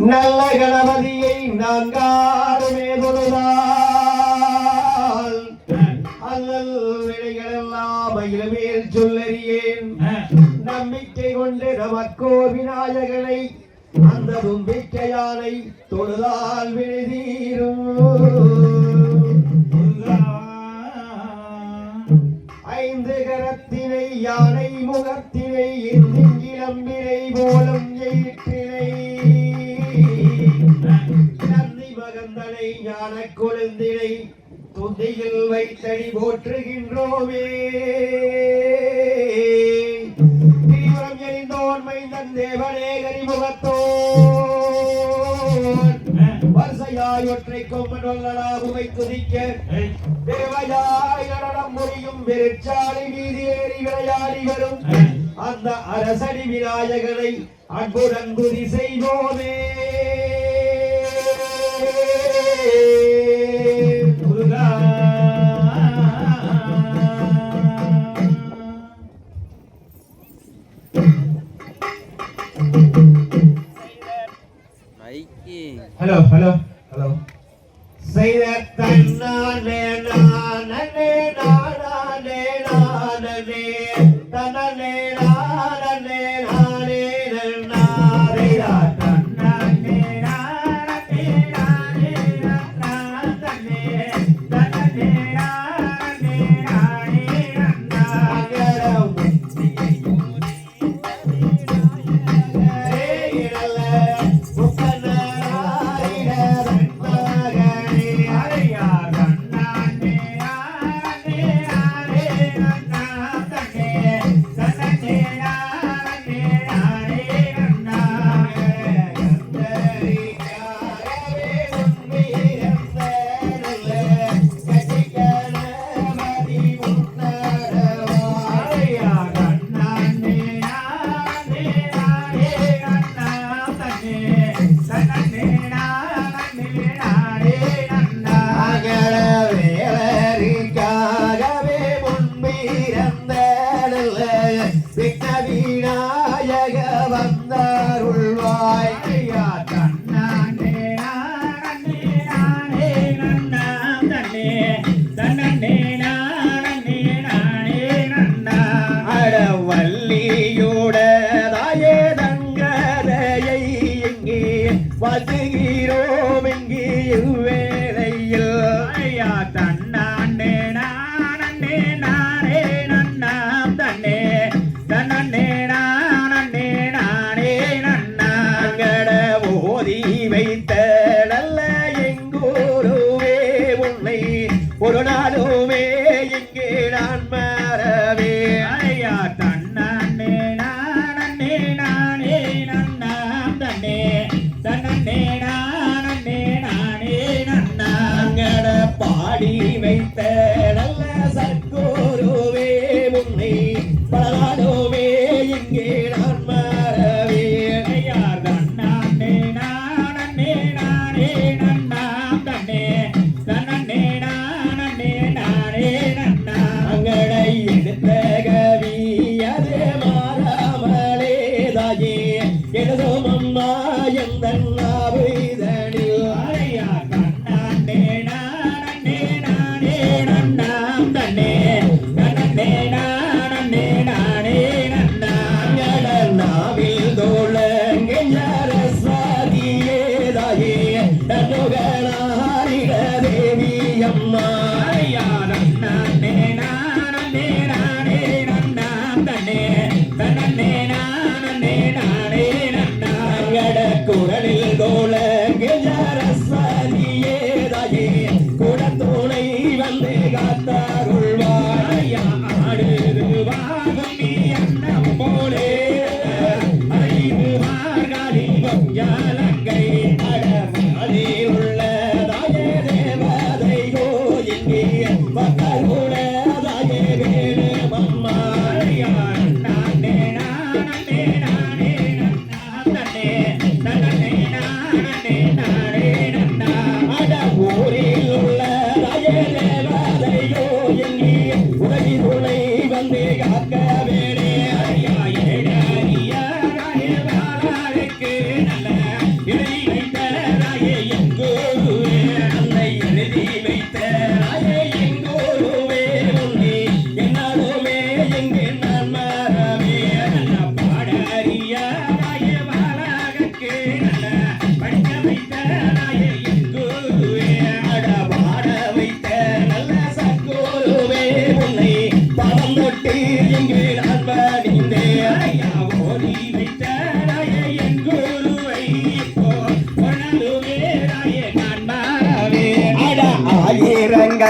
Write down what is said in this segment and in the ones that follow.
நல்ல கணபதியை நான்காடுமே தொழுதால் அல்லல் வினைகளெல்லாம் மயிலமேல் சொல்லறியேன். நம்பிக்கை கொண்டு நமக்கோ விநாயகனை அந்த தும்பிக்கையானை தொழுதால் வினை தீரும். ஐந்து கரத்தினை யானை முகத்தினை இளம்பினை போலும் எயிற்றினை நந்தி மகந்தனை ஞான கொழுந்தினை துதியில் வைத்தடி போற்றுகின்றோமே. தீவிரம் எரிந்தோன் மைந்தன் தேவனே கரிமுகத்தோன் வரிசையாய் ஒற்றை கொம்பனொல்லடாகுமை துதிக்க தேவையாய் நடனம் முறியும் வெறிச்சாலை மீது ஏறி விளையாடி வரும் அந்த அரசடி விநாயகனை அன்புடன் துதி செய்வோமே. ஹலோ ஹலோ ஹலோ செய்த தன்னானே நானே நானே நானே தன்னே நானே நானே நானே தன்னே நானே நானே நானே தன்னே நானே நானே விநாயக வந்தாருள்வாய். தன்னே நானே நானே நன்னே தன்னே நானே நானே நன்னா அடவல்லியோடதாயே தங்கதையை இங்கே வசுகிறோம் இங்கே வேளையில் ஐயா தன்னானே நானே நானே நன்னாம் தன்னே தன்னே நானே நானே நன்னாங்கட ஓதி வைத்த நல்ல எங்கூருவே உன்னை ஒரு நாளுமே இங்கே நான் மறவே ஐயா தன்னே நானே நானே நன்னாம் தன்னே தன்னே நானே நானே நன்னாங்கட பாடி வைத்த நல்ல சத்குருவே உன்னை பலவானோமே இங்கே நான் மறவே ஐயா தன்னே நானே நானே நன்னாம் தன்னே தன்னே நானே நானே நன்னா அங்கடை எடுத்த கவி அதே மாறாமலே தாயே எழுதும் அம்மா எந்தன் ஆவிதனில் ஐயா தன்னே நானே நானே நன்னாம் தன்னே தன்னே நானே நானே நன்னாங்கட நாவில் தோழங்கெஞ்சார சாதியே தாயே தன்னுகளாரிட தேவி அம்மா ஐயா தன்னே நானே நானே நன்னாம் தன்னே தன்னே நானே நானே நன்னாங்கட குரலில் தோழங்கெஞ்சார சாதியே தாயே குடத்தோனை வந்து காத்தாருள்வாய் ஐயா ஆடுவாகும் நீ அண்ணம் போலே அறிவுமார்காலி ஜாலங்கை அடமாடி உள்ளதாயே தேவதையோ இங்கே மக்களுள்ளதாயே வேணுமம்மா ஐயா நானே நானே நானே நன்னே தன்னே நானே நானே நன்னா அட ஊரில் உள்ளதாயே தேவதையோ இங்கே உதவி துணை வந்து காக்க வேணே ஐயா ஏழறிய நல்ல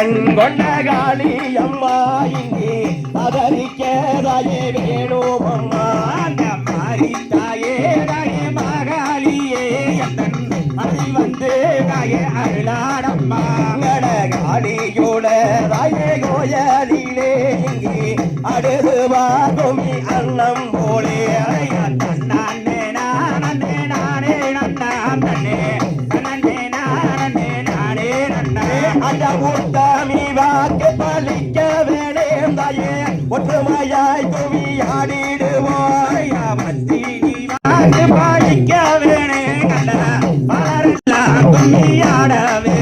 கண் கொண்ட காளி அம்மா இங்கே அதரிக்கதாயே வேணும் அம்மா அந்த மாறி தாயே தாயே மகாலியே எத்தன் அடி வந்து தாயே அருளாடம்மா காளியோட ராயே கோயலிலே இங்கே அடுவா கோமி அன்னம் போலே அழையா நானே நானே நானே நன்னா தன்னே நன்னே நானே நானே நன்னா அந்த உத்தமி வாக்கு பலிக்க வேணேந்தாயே ஒற்றுமையாய் குவி ஆடிடுவோய் மத்தி வாக்கு பாலிக்க வேணே கண்ணா பாரெல்லாம் கும்மியாடவே